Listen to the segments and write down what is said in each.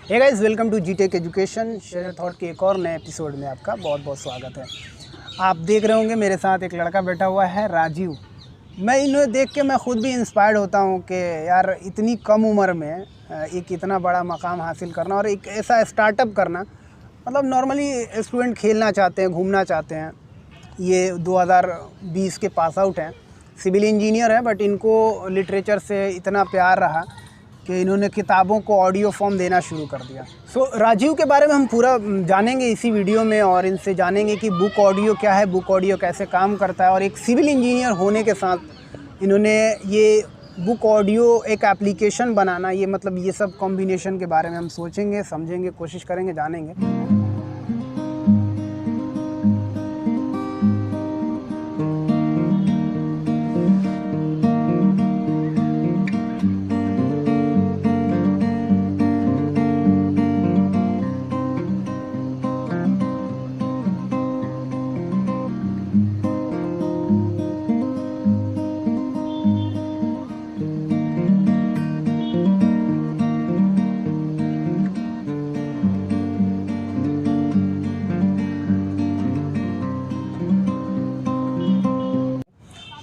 Hey guys, welcome to जीटेक education. Share thought के एक और नए एपिसोड में आपका बहुत बहुत स्वागत है। आप देख रहे होंगे मेरे साथ एक लड़का बैठा हुआ है, राजीव। मैं इन्हें देख के मैं ख़ुद भी इंस्पायर्ड होता हूँ कि यार इतनी कम उम्र में एक इतना बड़ा मकाम हासिल करना और एक ऐसा स्टार्टअप करना। मतलब नॉर्मली स्टूडेंट खेलना चाहते हैं, घूमना चाहते हैं। ये 2020 के पास आउट हैं, सिविल इंजीनियर है, बट इनको लिटरेचर से इतना प्यार रहा कि इन्होंने किताबों को ऑडियो फॉर्म देना शुरू कर दिया। राजीव के बारे में हम पूरा जानेंगे इसी वीडियो में और इनसे जानेंगे कि बुक ऑडियो क्या है, बुक ऑडियो कैसे काम करता है, और एक सिविल इंजीनियर होने के साथ इन्होंने ये बुक ऑडियो एक एप्लीकेशन बनाना, ये मतलब ये सब कॉम्बिनेशन के बारे में हम सोचेंगे, समझेंगे, कोशिश करेंगे, जानेंगे।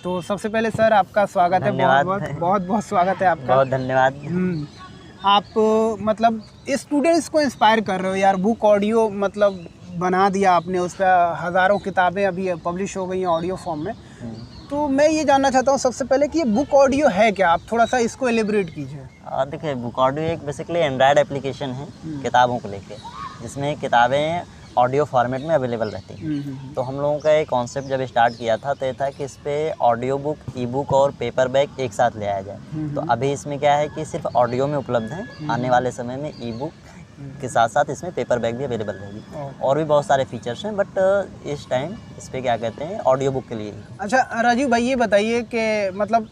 तो सबसे पहले सर आपका स्वागत है, बहुत बहुत स्वागत है आपका। बहुत धन्यवाद। आप मतलब स्टूडेंट्स को इंस्पायर कर रहे हो यार। बुक ऑडियो मतलब बना दिया आपने, उस पर हज़ारों किताबें अभी पब्लिश हो गई हैं ऑडियो फॉर्म में। तो मैं ये जानना चाहता हूँ सबसे पहले कि ये बुक ऑडियो है क्या, आप थोड़ा सा इसको एलिब्रेट कीजिए। देखिए, बुक ऑडियो एक बेसिकली एंड्रॉयड एप्लीकेशन है किताबों को लेके, जिसमें किताबें ऑडियो फॉर्मेट में अवेलेबल रहती हैं। तो हम लोगों का एक कॉन्सेप्ट जब स्टार्ट किया था तो ये था कि इस पर ऑडियो बुक, ई बुक और पेपर बैग एक साथ ले आया जाए। तो अभी इसमें क्या है कि सिर्फ ऑडियो में उपलब्ध है। आने वाले समय में ई बुक के साथ साथ इसमें पेपर बैग भी अवेलेबल रहेगी और भी बहुत सारे फीचर्स हैं, बट इस टाइम इस पर क्या कहते हैं ऑडियो बुक के लिए। अच्छा राजीव भाई, ये बताइए कि मतलब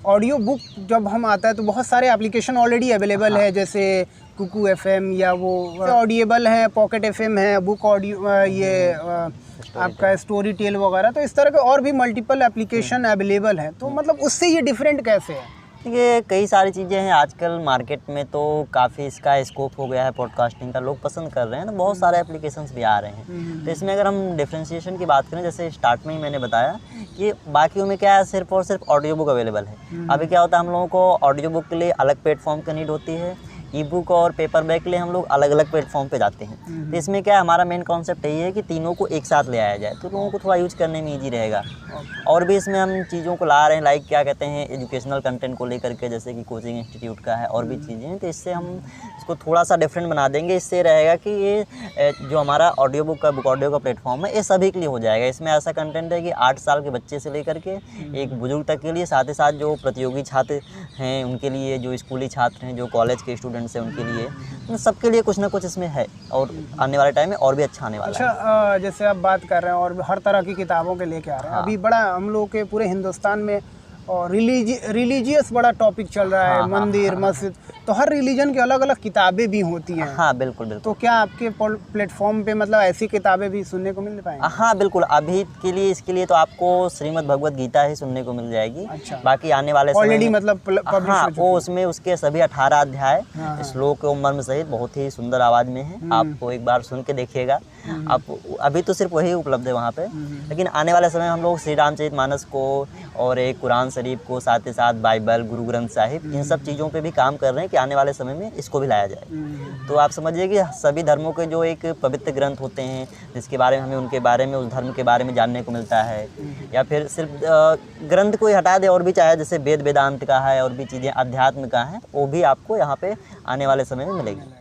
ऑडियो बुक जब हम आता है तो बहुत सारे एप्लीकेशन ऑलरेडी अवेलेबल है, जैसे कुकू एफएम या वो ऑडिएबल है, पॉकेट एफएम है, बुक ऑडियो, ये आपका स्टोरी टेल वगैरह। तो इस तरह के और भी मल्टीपल एप्लीकेशन अवेलेबल हैं। तो मतलब उससे ये डिफरेंट कैसे है? ये कई सारी चीज़ें हैं आजकल मार्केट में, तो काफ़ी इसका स्कोप हो गया है पॉडकास्टिंग का, लोग पसंद कर रहे हैं, तो बहुत सारे एप्लीकेशंस भी आ रहे हैं। तो इसमें अगर हम डिफ्रेंशिएशन की बात करें, जैसे स्टार्ट में ही मैंने बताया कि बाकियों में क्या है, सिर्फ और सिर्फ ऑडियो बुक अवेलेबल है। अभी क्या होता है, हम लोगों को ऑडियो बुक के लिए अलग प्लेटफॉर्म की नीड होती है, ई बुक और पेपर बैग के लिए हम लोग अलग अलग प्लेटफॉर्म पे जाते हैं। तो इसमें क्या है, हमारा मेन कॉन्सेप्ट यही है कि तीनों को एक साथ ले आया जाए, तो लोगों को थोड़ा यूज करने में ईजी रहेगा। और भी इसमें हम चीज़ों को ला रहे हैं, लाइक क्या कहते हैं एजुकेशनल कंटेंट को लेकर के, जैसे कि कोचिंग इंस्टीट्यूट का है और भी चीज़ें हैं। तो इससे हम इसको थोड़ा सा डिफरेंट बना देंगे। इससे रहेगा कि ये जो हमारा ऑडियो बुक का, बुक ऑडियो का प्लेटफॉर्म है, ये सभी के लिए हो जाएगा। इसमें ऐसा कंटेंट है कि 8 साल के बच्चे से लेकर के एक बुजुर्ग तक के लिए, साथ ही साथ जो प्रतियोगी छात्र हैं उनके लिए, जो स्कूली छात्र हैं, जो कॉलेज के स्टूडेंट्स हैं उनके लिए, सबके लिए कुछ ना कुछ इसमें है और आने वाले टाइम में और भी अच्छा आने वाला है। अच्छा, जैसे आप बात कर रहे हैं और हर तरह की किताबों के लेके आ रहे हैं। अभी बड़ा हम लोग के पूरे हिंदुस्तान में और रिलीजियस बड़ा टॉपिक चल रहा है, मंदिर, मस्जिद, तो हर रिलीजन की अलग अलग किताबें भी होती हैं। हाँ बिल्कुल बिल्कुल। तो क्या आपके प्लेटफॉर्म पे मतलब ऐसी किताबें भी सुनने को मिल पाएंगी? हाँ बिल्कुल। अभी के लिए इसके लिए तो आपको श्रीमद् भगवद गीता ही सुनने को मिल जाएगी। अच्छा। बाकी आने वाले ऑलरेडी मतलब हाँ, वो उसमें उसके सभी 18 अध्याय श्लोक और मर्म सहित बहुत ही सुंदर आवाज में है। आपको एक बार सुन के देखिएगा आप। अभी तो सिर्फ वही उपलब्ध है वहाँ पे, लेकिन आने वाले समय हम लोग श्री रामचरितमानस को और एक कुरान शरीफ को, साथ ही साथ बाइबल, गुरु ग्रंथ साहिब, इन सब चीज़ों पे भी काम कर रहे हैं कि आने वाले समय में इसको भी लाया जाए। तो आप समझिए कि सभी धर्मों के जो एक पवित्र ग्रंथ होते हैं, जिसके बारे में हमें उनके बारे में, उस धर्म के बारे में जानने को मिलता है, या फिर सिर्फ ग्रंथ को ही हटा दे और भी चाहे जैसे वेद वेदांत का है और भी चीज़ें अध्यात्म का है, वो भी आपको यहाँ पे आने वाले समय में मिलेगी।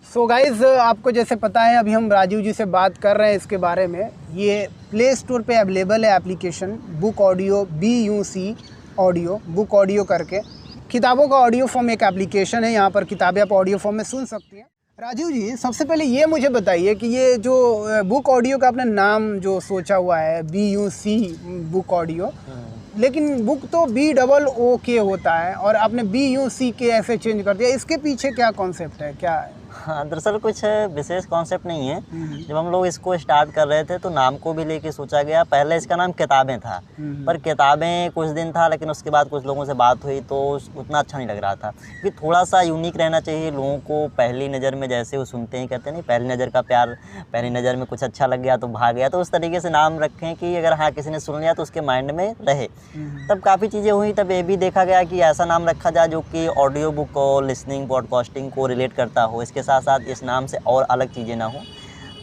सो गाइज़, आपको जैसे पता है अभी हम राजीव जी से बात कर रहे हैं इसके बारे में। ये प्ले स्टोर पे अवेलेबल है application book audio, BUC audio, book audio करके। किताबों का ऑडियो फॉर्म एक एप्लीकेशन है, यहाँ पर किताबें आप ऑडियो फॉर्म में सुन सकती हैं। राजीव जी, सबसे पहले ये मुझे बताइए कि ये जो बुक ऑडियो का आपने नाम जो सोचा हुआ है, BUC बुक ऑडियो, लेकिन बुक तो BOOK होता है और आपने BUCK ऐसे चेंज कर दिया, इसके पीछे क्या कॉन्सेप्ट है, क्या है? हाँ, दरअसल कुछ विशेष कॉन्सेप्ट नहीं है। जब हम लोग इसको स्टार्ट कर रहे थे तो नाम को भी लेके सोचा गया। पहले इसका नाम किताबें था, पर किताबें कुछ दिन था, लेकिन उसके बाद कुछ लोगों से बात हुई तो उतना अच्छा नहीं लग रहा था कि थोड़ा सा यूनिक रहना चाहिए। लोगों को पहली नज़र में जैसे वो सुनते हैं, कहते नहीं पहली नज़र का प्यार, पहली नज़र में कुछ अच्छा लग गया तो भाग गया, तो उस तरीके से नाम रखें कि अगर हाँ किसी ने सुन लिया तो उसके माइंड में रहे। तब काफ़ी चीज़ें हुई, तब ये भी देखा गया कि ऐसा नाम रखा जाए जो कि ऑडियो बुक और लिसनिंग पॉडकास्टिंग को रिलेट करता हो, इसके साथ साथ इस नाम से और अलग चीज़ें ना हो।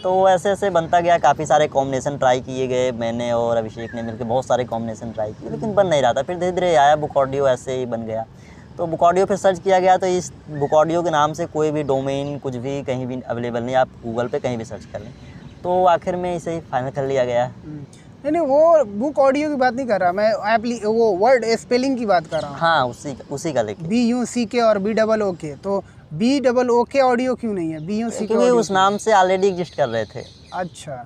तो ऐसे ऐसे बनता गया। काफ़ी सारे कॉम्बिनेशन ट्राई किए गए, मैंने और अभिषेक ने मिलकर बहुत सारे कॉम्बिनेशन ट्राई किए, लेकिन बन नहीं रहा था। फिर धीरे धीरे आया बुक ऑडियो, ऐसे ही बन गया। तो बुक ऑडियो फिर सर्च किया गया तो इस बुक ऑडियो के नाम से कोई भी डोमेन कुछ भी कहीं भी अवेलेबल नहीं, आप गूगल पे कहीं भी सर्च कर लें। तो आखिर में इसे ही फाइनल कर लिया गया। नहीं, वो बुक ऑडियो की बात नहीं कर रहा मैं, वो वर्ड स्पेलिंग की बात कर रहा हूँ। हाँ, उसी का लेके BUCK और BOOK, तो BOOK ऑडियो क्यों नहीं है? BUCK क्योंकि उस नाम से ऑलरेडी एग्जिस्ट कर रहे थे। अच्छा,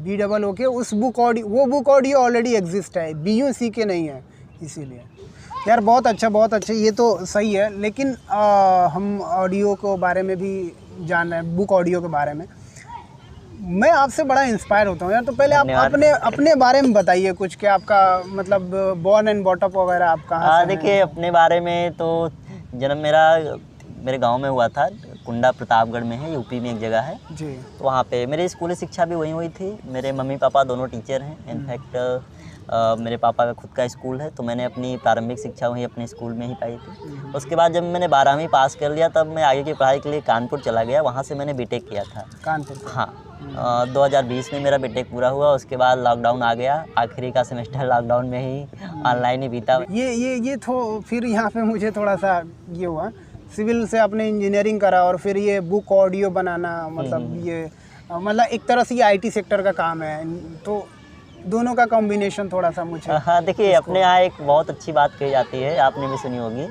BOOK उस बुक ऑडियो, वो बुक ऑडियो ऑलरेडी एग्जिस्ट है, BUCK नहीं है, इसीलिए। यार बहुत अच्छा, ये तो सही है। लेकिन हम ऑडियो को बारे में भी जान रहे हैं, बुक ऑडियो के बारे में। मैं आपसे बड़ा इंस्पायर होता हूँ यार। तो पहले आप अपने बारे में बताइए कुछ, कि आपका मतलब बॉर्न एंड बॉटअप वगैरह आप कहाँ से? देखिए, अपने बारे में तो जन्म मेरा मेरे गांव में हुआ था, कुंडा प्रतापगढ़ में है, यूपी में एक जगह है जी। तो वहाँ पे मेरी स्कूली शिक्षा भी वहीं हुई थी। मेरे मम्मी पापा दोनों टीचर हैं। इनफैक्ट मेरे पापा का खुद का स्कूल है, तो मैंने अपनी प्रारंभिक शिक्षा वहीं अपने स्कूल में ही पाई थी। उसके बाद जब मैंने 12वीं पास कर लिया तब मैं आगे की पढ़ाई के लिए कानपुर चला गया, वहाँ से मैंने बीटेक किया था। कानपुर? हाँ, 2020 में मेरा बीटेक पूरा हुआ। उसके बाद लॉकडाउन आ गया, आखिरी का सेमेस्टर लॉकडाउन में ही ऑनलाइन ही बीता। ये तो फिर यहाँ पे मुझे थोड़ा सा ये हुआ, सिविल से आपने इंजीनियरिंग करा और फिर ये बुक ऑडियो बनाना, मतलब ये मतलब एक तरह से ये IT सेक्टर का काम है, तो दोनों का कॉम्बिनेशन थोड़ा सा मुझे। हाँ, देखिए, अपने यहाँ एक बहुत अच्छी बात कही जाती है, आपने भी सुनी होगी।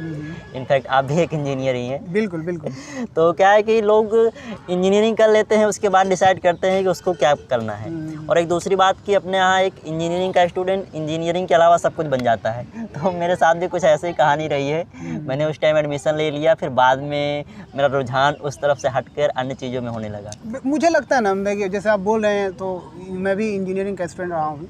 इनफैक्ट आप भी एक इंजीनियर ही हैं। बिल्कुल बिल्कुल। तो क्या है कि लोग इंजीनियरिंग कर लेते हैं, उसके बाद डिसाइड करते हैं कि उसको क्या करना है। और एक दूसरी बात कि अपने यहाँ एक इंजीनियरिंग का स्टूडेंट इंजीनियरिंग के अलावा सब कुछ बन जाता है। तो मेरे साथ भी कुछ ऐसी कहानी रही है। मैंने उस टाइम एडमिशन ले लिया, फिर बाद में मेरा रुझान उस तरफ से हटकर अन्य चीज़ों में होने लगा। मुझे लगता है ना, जैसे आप बोल रहे हैं, तो मैं भी इंजीनियरिंग का स्टूडेंट रहा हूँ।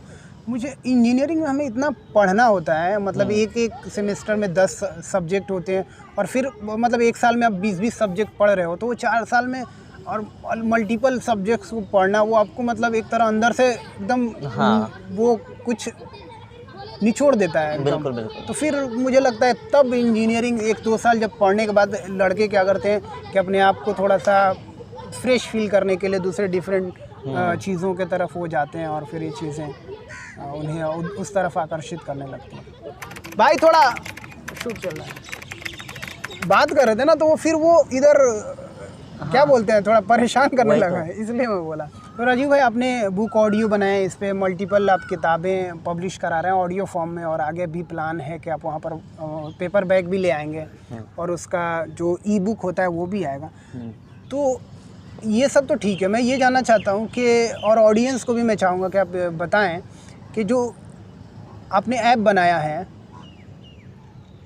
मुझे इंजीनियरिंग में हमें इतना पढ़ना होता है, मतलब एक सेमेस्टर में 10 सब्जेक्ट होते हैं, और फिर मतलब एक साल में आप 20-20 सब्जेक्ट पढ़ रहे हो, तो वो 4 साल में और मल्टीपल सब्जेक्ट्स को पढ़ना, वो आपको मतलब एक तरह अंदर से एकदम वो कुछ निचोड़ देता है। बिल्कुल। तो फिर मुझे लगता है तब इंजीनियरिंग 1-2 साल जब पढ़ने के बाद लड़के क्या करते हैं कि अपने आप को थोड़ा सा फ्रेश फील करने के लिए दूसरे डिफरेंट चीज़ों के तरफ हो जाते हैं, और फिर ये चीज़ें उन्हें उस तरफ आकर्षित करने लगती हैं। भाई थोड़ा शूट चल रहा है, बात कर रहे थे ना, तो वो फिर वो इधर क्या बोलते हैं, थोड़ा परेशान करने लगा है, इसलिए मैं बोला। तो राजीव भाई, आपने बुक ऑडियो बनाया, इस पर मल्टीपल आप किताबें पब्लिश करा रहे हैं ऑडियो फॉर्म में, और आगे भी प्लान है कि आप वहाँ पर पेपर बैग भी ले आएंगे और उसका जो ई-बुक होता है वो भी आएगा। तो ये सब तो ठीक है, मैं ये जानना चाहता हूँ कि, और ऑडियंस को भी मैं चाहूँगा कि आप बताएं कि जो आपने ऐप बनाया है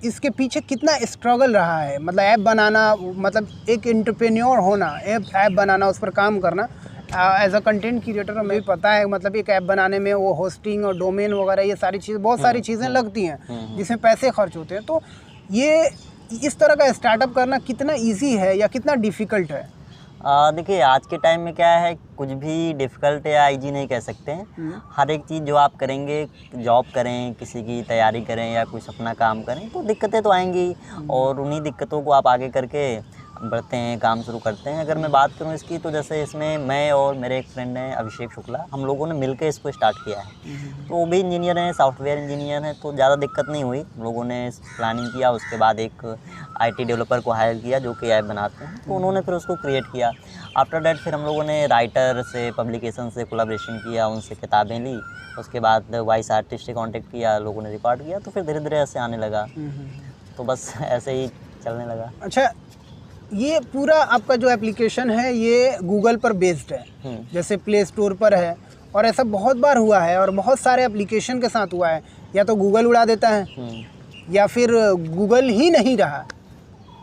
इसके पीछे कितना स्ट्रगल रहा है। मतलब ऐप बनाना, मतलब एक एंटरप्रेन्योर होना, ऐप बनाना, उस पर काम करना, एज अ कंटेंट क्रिएटर हमें भी पता है, मतलब एक ऐप बनाने में वो होस्टिंग और डोमेन वगैरह ये सारी चीज़ें, बहुत सारी चीज़ें लगती हैं जिसमें पैसे खर्च होते हैं। तो ये इस तरह का स्टार्टअप करना कितना ईजी है या कितना डिफ़िकल्ट है? देखिए, आज के टाइम में क्या है, कुछ भी डिफ़िकल्ट या इजी नहीं कह सकते हैं। हर एक चीज़ जो आप करेंगे, जॉब करें, किसी की तैयारी करें या कुछ अपना काम करें, तो दिक्कतें तो आएंगी, और उन्हीं दिक्कतों को आप आगे करके बढ़ते हैं, काम शुरू करते हैं। अगर मैं बात करूं इसकी, तो जैसे इसमें मैं और मेरे एक फ्रेंड हैं अभिषेक शुक्ला, हम लोगों ने मिलकर इसको स्टार्ट किया है। तो वो भी इंजीनियर हैं, सॉफ्टवेयर इंजीनियर हैं, तो ज़्यादा दिक्कत नहीं हुई। हम लोगों ने प्लानिंग किया, उसके बाद एक IT डेवलपर को हायर किया जो कि ऐप बनाते हैं, तो उन्होंने फिर उसको क्रिएट किया। आफ्टर डैट फिर हम लोगों ने राइटर से, पब्लिकेशन से कोलैबोरेशन किया, उनसे किताबें ली, उसके बाद वॉइस आर्टिस्ट से कॉन्टेक्ट किया, लोगों ने रिकॉर्ड किया, तो फिर धीरे धीरे ऐसे आने लगा। तो बस ऐसे ही चलने लगा। अच्छा, ये पूरा आपका जो एप्लीकेशन है ये गूगल पर बेस्ड है, जैसे प्ले स्टोर पर है, और ऐसा बहुत बार हुआ है और बहुत सारे एप्लीकेशन के साथ हुआ है, या तो गूगल उड़ा देता है या फिर गूगल ही नहीं रहा,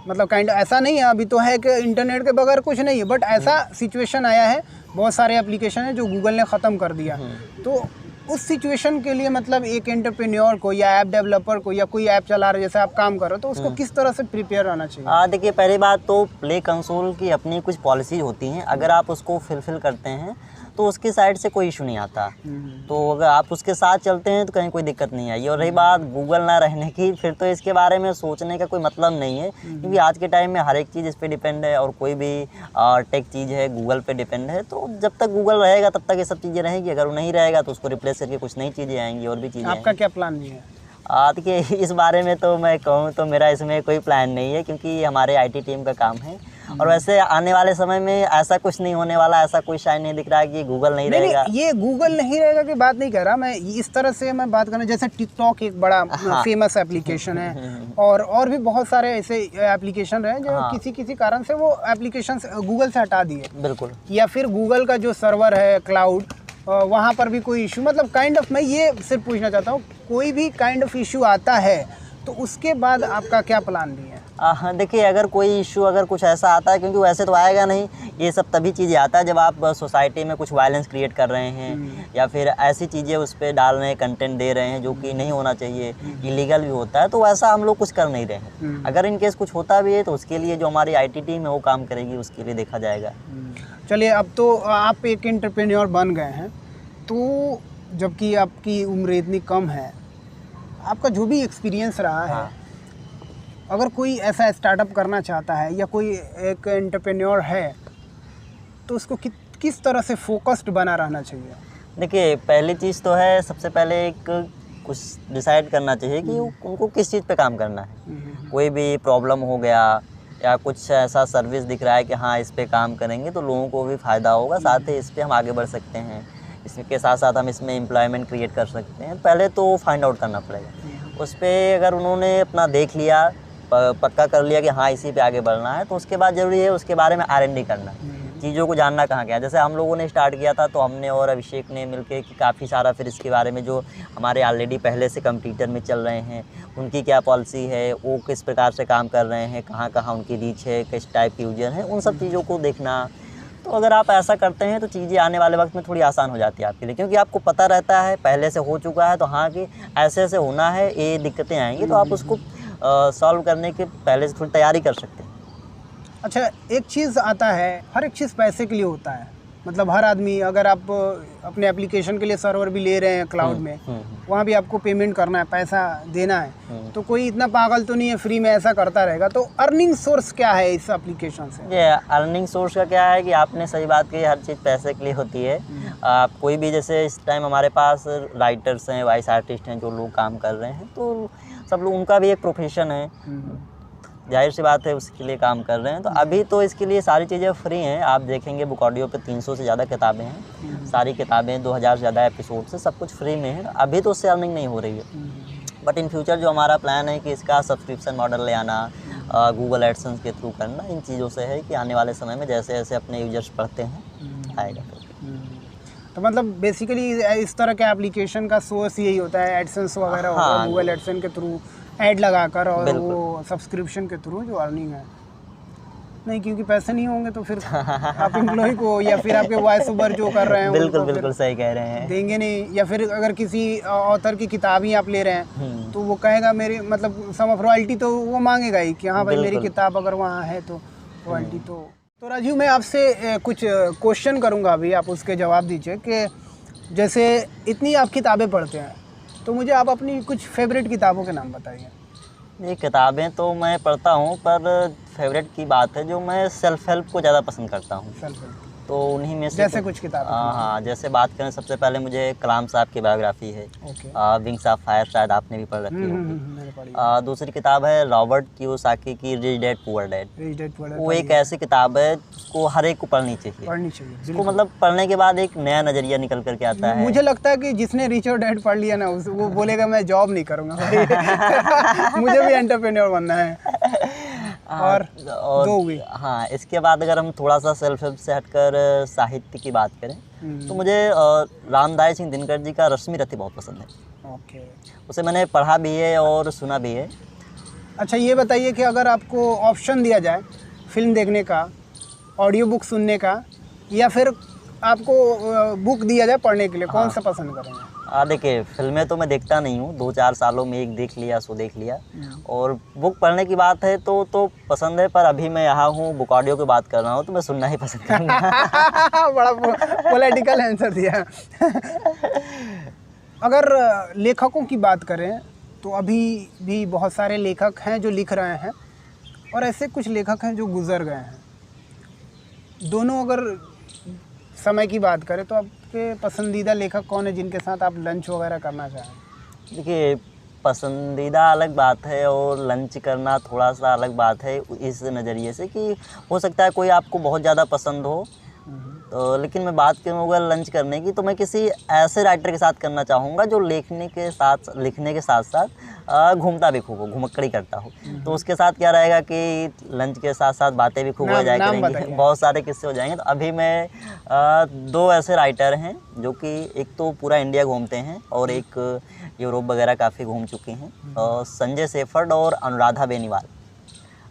मतलब काइंड ऐसा नहीं है अभी तो है कि इंटरनेट के बगैर कुछ नहीं है, बट ऐसा सिचुएशन आया है, बहुत सारे एप्लीकेशन है जो गूगल ने ख़त्म कर दिया। तो उस सिचुएशन के लिए मतलब एक एंटरप्रेन्योर को या ऐप डेवलपर को या कोई ऐप चला रहे जैसे आप काम कर रहे हो, तो उसको किस तरह से प्रिपेयर रहना चाहिए? देखिए, पहली बात तो प्ले कंसोल की अपनी कुछ पॉलिसीज होती हैं, अगर आप उसको फुलफिल करते हैं तो उसकी साइड से कोई इशू नहीं आता। तो अगर आप उसके साथ चलते हैं तो कहीं कोई दिक्कत नहीं आई। और रही बात गूगल ना रहने की, फिर तो इसके बारे में सोचने का कोई मतलब नहीं है, क्योंकि आज के टाइम में हर एक चीज़ इस पर डिपेंड है और कोई भी टेक चीज़ है गूगल पे डिपेंड है। तो जब तक गूगल रहेगा तब तक ये सब चीज़ें रहेंगी, अगर वो नहीं रहेगा तो उसको रिप्लेस करके कुछ नई चीज़ें आएंगी और भी चीज़ें। आपका क्या प्लान भी है? देखिए, इस बारे में तो मैं कहूँ तो मेरा इसमें कोई प्लान नहीं है, क्योंकि हमारे आईटी टीम का काम है। और वैसे आने वाले समय में ऐसा कुछ नहीं होने वाला, ऐसा कोई शायद नहीं दिख रहा है कि गूगल नहीं रहेगा। नहीं, ये गूगल नहीं रहेगा की बात नहीं कर रहा मैं, इस तरह से मैं बात कर रहा हूँ जैसे टिकटॉक एक बड़ा फेमस एप्लीकेशन है, और भी बहुत सारे ऐसे एप्लीकेशन रहे जो किसी किसी कारण से वो एप्लीकेशन गूगल से हटा दिए। बिल्कुल। या फिर गूगल का जो सर्वर है क्लाउड, वहाँ पर भी कोई इशू, मतलब काइंड ऑफ मैं ये सिर्फ पूछना चाहता हूँ, कोई भी काइंड ऑफ इशू आता है तो उसके बाद आपका क्या प्लान भी है? हाँ, देखिए, अगर कोई इशू अगर कुछ ऐसा आता है, क्योंकि वैसे तो आएगा नहीं, ये सब तभी चीज़ें आता है जब आप सोसाइटी में कुछ वायलेंस क्रिएट कर रहे हैं या फिर ऐसी चीज़ें उस पर डाल रहे हैं, कंटेंट दे रहे हैं जो कि नहीं होना चाहिए, इलीगल भी होता है, तो वैसा हम लोग कुछ कर नहीं रहे हैं। अगर इन केस कुछ होता भी है तो उसके लिए जो हमारी आईटी टीम है वो काम करेगी, उसके लिए देखा जाएगा। चलिए, अब तो आप एक एंटरप्रेन्योर बन गए हैं, तो जबकि आपकी उम्र इतनी कम है, आपका जो भी एक्सपीरियंस रहा है, अगर कोई ऐसा स्टार्टअप करना चाहता है या कोई एक एंटरप्रेन्योर है तो उसको किस तरह से फोकस्ड बना रहना चाहिए? देखिए, पहली चीज़ तो है, सबसे पहले एक कुछ डिसाइड करना चाहिए कि उनको किस चीज़ पे काम करना है। कोई भी प्रॉब्लम हो गया या कुछ ऐसा सर्विस दिख रहा है कि हाँ इस पे काम करेंगे तो लोगों को भी फ़ायदा होगा, साथ ही इस पे हम आगे बढ़ सकते हैं, इसके साथ साथ हम इसमें एम्प्लॉयमेंट क्रिएट कर सकते हैं। पहले तो फाइंड आउट करना पड़ेगा। उस पर अगर उन्होंने अपना देख लिया, पक्का कर लिया कि हाँ इसी पे आगे बढ़ना है, तो उसके बाद ज़रूरी है उसके बारे में R&D करना, चीज़ों को जानना कहाँ क्या है। जैसे हम लोगों ने स्टार्ट किया था तो हमने और अभिषेक ने मिलके कि काफ़ी सारा फिर इसके बारे में जो हमारे ऑलरेडी पहले से कंप्यूटर में चल रहे हैं उनकी क्या पॉलिसी है, वो किस प्रकार से काम कर रहे हैं, कहाँ कहाँ उनकी रीच है, किस टाइप के यूजर हैं, उन सब चीज़ों को देखना। तो अगर आप ऐसा करते हैं तो चीज़ें आने वाले वक्त में थोड़ी आसान हो जाती है आपके लिए, क्योंकि आपको पता रहता है, पहले से हो चुका है, तो हाँ कि ऐसे ऐसे होना है, ये दिक्कतें आएंगी, तो आप उसको सॉल्व करने के पहले से थोड़ी तैयारी कर सकते हैं। अच्छा, एक चीज़ आता है, हर एक चीज़ पैसे के लिए होता है, मतलब हर आदमी, अगर आप अपने एप्लीकेशन के लिए सर्वर भी ले रहे हैं क्लाउड में, वहाँ भी आपको पेमेंट करना है, पैसा देना है, तो कोई इतना पागल तो नहीं है फ्री में ऐसा करता रहेगा। तो अर्निंग सोर्स क्या है इस एप्लीकेशन से? ये अर्निंग सोर्स का क्या है कि आपने सही बात की, हर चीज़ पैसे के लिए होती है। आप कोई भी, जैसे इस टाइम हमारे पास राइटर्स हैं, वॉइस आर्टिस्ट हैं, जो लोग काम कर रहे हैं, तो सब लोग, उनका भी एक प्रोफेशन है, जाहिर सी बात है उसके लिए काम कर रहे हैं। तो अभी तो इसके लिए सारी चीज़ें फ्री हैं। आप देखेंगे बुक ऑडियो पे 300 से ज़्यादा किताबें हैं, सारी किताबें 2000 से ज़्यादा एपिसोड से, सब कुछ फ्री में है। अभी तो उससे अर्निंग नहीं हो रही है, बट इन फ्यूचर जो हमारा प्लान है कि इसका सब्सक्रिप्शन मॉडल ले आना, गूगल एडसेंस के थ्रू करना, इन चीज़ों से है कि आने वाले समय में जैसे जैसे अपने यूजर्स बढ़ते हैं आएगा। तो मतलब बेसिकली इस तरह के एप्लीकेशन का सोर्स यही होता है, एडसेंस वगैरह होता है, गूगल एडसेंस के थ्रू ऐड लगाकर, और वो सब्सक्रिप्शन के थ्रू जो अर्निंग है। नहीं, क्योंकि पैसे नहीं होंगे तो फिर आप एम्प्लॉय को या फिर आपके वॉइस ओवर जो कर रहे हैं बिल्कुल सही कह रहे हैं, देंगे नहीं। या फिर अगर किसी ऑथर की किताब ही आप ले रहे हैं तो वो कहेगा मेरी, मतलब सम ऑफ रॉयल्टी तो वो मांगेगा ही कि हाँ भाई मेरी किताब अगर वहाँ है तो रॉयल्टी। तो राजीव, मैं आपसे कुछ क्वेश्चन करूँगा अभी, आप उसके जवाब दीजिए। कि जैसे इतनी आप किताबें पढ़ते हैं तो मुझे आप अपनी कुछ फेवरेट किताबों के नाम बताइए। ये किताबें तो मैं पढ़ता हूँ, पर फेवरेट की बात है जो मैं सेल्फ हेल्प को ज़्यादा पसंद करता हूँ। सेल्फ हेल्प तो उन्हीं में से जैसे कुछ किताबें? हाँ, जैसे बात करें, सबसे पहले मुझे कलाम साहब की बायोग्राफी है, विंग्स ऑफ फायर, शायद आपने भी पढ़ रखी होगी। दूसरी किताब है रॉबर्ट कियोसाकी की रिच डैड पुअर डैड। वो एक ऐसी किताब है जिसको हर एक को पढ़नी चाहिए। इसको मतलब पढ़ने के बाद एक नया नज़रिया निकल करके आता है। मुझे लगता है कि जिसने रिच और डैड पढ़ लिया ना, वो बोलेगा मैं जॉब नहीं करूँगा भाई मुझे भी एंटरप्रेन्योर बनना है। और दो हुई। हाँ, इसके बाद अगर हम थोड़ा सा सेल्फ हेल्प से हटकर साहित्य की बात करें तो मुझे रामदाई सिंह दिनकर जी का रश्मि रथी बहुत पसंद है। ओके। उसे मैंने पढ़ा भी है और सुना भी है। अच्छा ये बताइए कि अगर आपको ऑप्शन दिया जाए फिल्म देखने का, ऑडियो बुक सुनने का, या फिर आपको बुक दिया जाए पढ़ने के लिए, कौन सा पसंद करेंगे? देखिए फिल्में तो मैं देखता नहीं हूँ, 2-4 सालों में एक देख लिया सो देख लिया। और बुक पढ़ने की बात है तो पसंद है, पर अभी मैं यहाँ हूँ बुक ऑडियो की बात कर रहा हूँ तो मैं सुनना ही पसंद करूँगा। बड़ा पॉलिटिकल आंसर दिया। अगर लेखकों की बात करें तो अभी भी बहुत सारे लेखक हैं जो लिख रहे हैं, और ऐसे कुछ लेखक हैं जो गुजर गए हैं। दोनों अगर समय की बात करें तो आपके पसंदीदा लेखक कौन है जिनके साथ आप लंच वगैरह करना चाहें? देखिए पसंदीदा अलग बात है और लंच करना थोड़ा सा अलग बात है, इस नज़रिए से कि हो सकता है कोई आपको बहुत ज़्यादा पसंद हो, तो लेकिन मैं बात करूँगा लंच करने की तो मैं किसी ऐसे राइटर के साथ करना चाहूँगा जो लिखने के साथ साथ घूमता भी खूब हो, घुमक्कड़ी करता हो। तो उसके साथ क्या रहेगा कि लंच के साथ साथ बातें भी खूब हो जाया करेंगी, बहुत सारे किस्से हो जाएंगे। तो अभी मैं 2 ऐसे राइटर हैं जो कि एक तो पूरा इंडिया घूमते हैं और एक यूरोप वगैरह काफ़ी घूम चुके हैं, संजय सेफर्ड और अनुराधा बेनीवाल।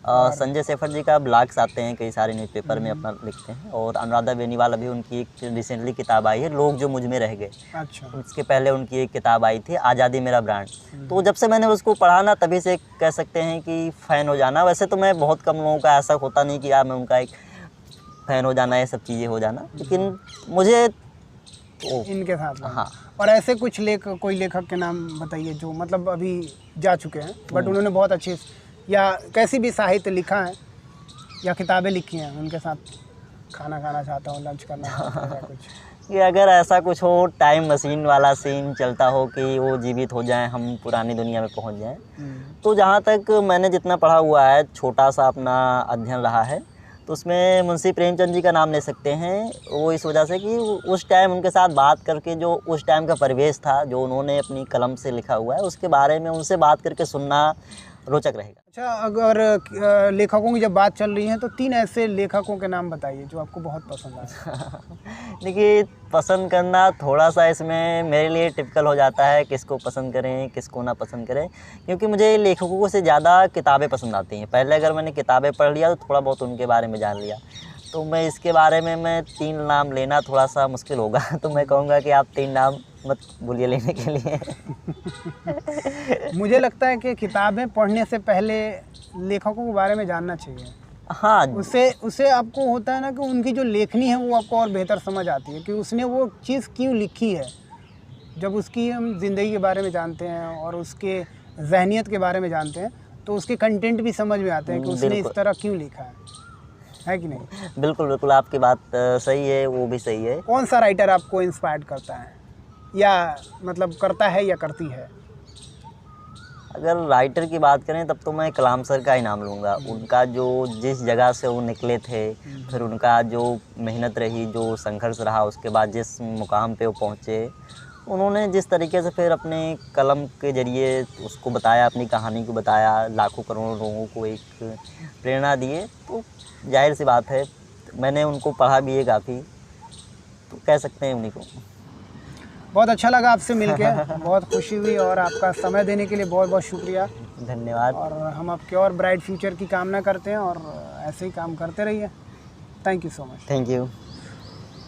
संजय सेफर्ड जी का ब्लॉग्स आते हैं, कई सारे न्यूज़पेपर में अपना लिखते हैं, और अनुराधा बेनीवाल अभी उनकी एक रिसेंटली किताब आई है लोग जो मुझ में रह गए। अच्छा। उसके पहले उनकी एक किताब आई थी आज़ादी मेरा ब्रांड। तो जब से मैंने उसको पढ़ा ना तभी से कह सकते हैं कि फ़ैन हो जाना। वैसे तो मैं बहुत कम लोगों का ऐसा होता नहीं कि यार मैं उनका एक फ़ैन हो जाना, ये सब चीज़ें हो जाना, लेकिन मुझे इनके साथ। हाँ। और ऐसे कुछ कोई लेखक के नाम बताइए जो मतलब अभी जा चुके हैं बट उन्होंने बहुत अच्छी या कैसी भी साहित्य लिखा है या किताबें लिखी हैं, उनके साथ खाना खाना चाहता हूँ, लंच करना चाहता हूँ, कुछ कि अगर ऐसा कुछ हो, टाइम मशीन वाला सीन चलता हो कि वो जीवित हो जाएं, हम पुरानी दुनिया में पहुंच जाएं, तो जहाँ तक मैंने जितना पढ़ा हुआ है, छोटा सा अपना अध्ययन रहा है, तो उसमें मुंशी प्रेमचंद जी का नाम ले सकते हैं। वो इस वजह से कि उस टाइम उनके साथ बात करके जो उस टाइम का परिवेश था, जो उन्होंने अपनी कलम से लिखा हुआ है, उसके बारे में उनसे बात करके सुनना रोचक रहेगा। अच्छा, अगर लेखकों की जब बात चल रही है तो 3 ऐसे लेखकों के नाम बताइए जो आपको बहुत पसंद आए। देखिए पसंद करना थोड़ा सा इसमें मेरे लिए टिपिकल हो जाता है, किसको पसंद करें किसको ना पसंद करें, क्योंकि मुझे लेखकों से ज़्यादा किताबें पसंद आती हैं। पहले अगर मैंने किताबें पढ़ लिया तो थोड़ा बहुत उनके बारे में जान लिया, तो मैं इसके बारे में मैं 3 नाम लेना थोड़ा सा मुश्किल होगा। तो मैं कहूँगा कि आप 3 नाम मत भूलिए लेने के लिए। मुझे लगता है कि किताबें पढ़ने से पहले लेखकों के बारे में जानना चाहिए। हाँ, उससे आपको होता है ना कि उनकी जो लेखनी है वो आपको और बेहतर समझ आती है कि उसने वो चीज़ क्यों लिखी है। जब उसकी हम ज़िंदगी के बारे में जानते हैं और उसके ज़हनियत के बारे में जानते हैं तो उसके कंटेंट भी समझ में आते हैं कि उसने इस तरह क्यों लिखा है कि नहीं? बिल्कुल बिल्कुल, आपकी बात सही है, वो भी सही है। कौन सा राइटर आपको इंस्पायर करता है या मतलब करता है या करती है? अगर राइटर की बात करें तब तो मैं कलाम सर का ही नाम लूँगा। उनका जो जिस जगह से वो निकले थे, फिर उनका जो मेहनत रही, जो संघर्ष रहा, उसके बाद जिस मुकाम पे वो पहुँचे, उन्होंने जिस तरीके से फिर अपने कलम के ज़रिए उसको बताया, अपनी कहानी को बताया, लाखों करोड़ों लोगों को एक प्रेरणा दिए, तो जाहिर सी बात है मैंने उनको पढ़ा भी है काफ़ी, तो कह सकते हैं उन्हीं को। बहुत अच्छा लगा आपसे मिलके, बहुत खुशी हुई, और आपका समय देने के लिए बहुत बहुत शुक्रिया। धन्यवाद। और हम आपके और ब्राइट फ्यूचर की कामना करते हैं और ऐसे ही काम करते रहिए। Thank you so much. Thank you.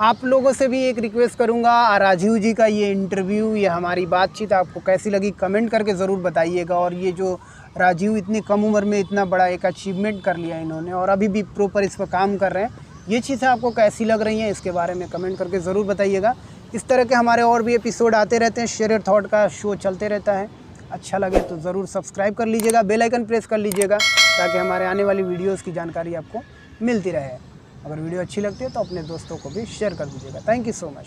आप लोगों से भी एक रिक्वेस्ट करूंगा, राजीव जी का ये इंटरव्यू, ये हमारी बातचीत आपको कैसी लगी कमेंट करके ज़रूर बताइएगा। और ये जो राजीव इतनी कम उम्र में इतना बड़ा एक अचीवमेंट कर लिया इन्होंने और अभी भी प्रॉपर इस पर काम कर रहे हैं, ये चीज़ें आपको कैसी लग रही हैं इसके बारे में कमेंट करके ज़रूर बताइएगा। इस तरह के हमारे और भी एपिसोड आते रहते हैं, शेयर योर थॉट का शो चलते रहता है। अच्छा लगे तो ज़रूर सब्सक्राइब कर लीजिएगा, बेल आइकन प्रेस कर लीजिएगा ताकि हमारे आने वाली वीडियोस की जानकारी आपको मिलती रहे। अगर वीडियो अच्छी लगती है तो अपने दोस्तों को भी शेयर कर दीजिएगा। Thank you so much.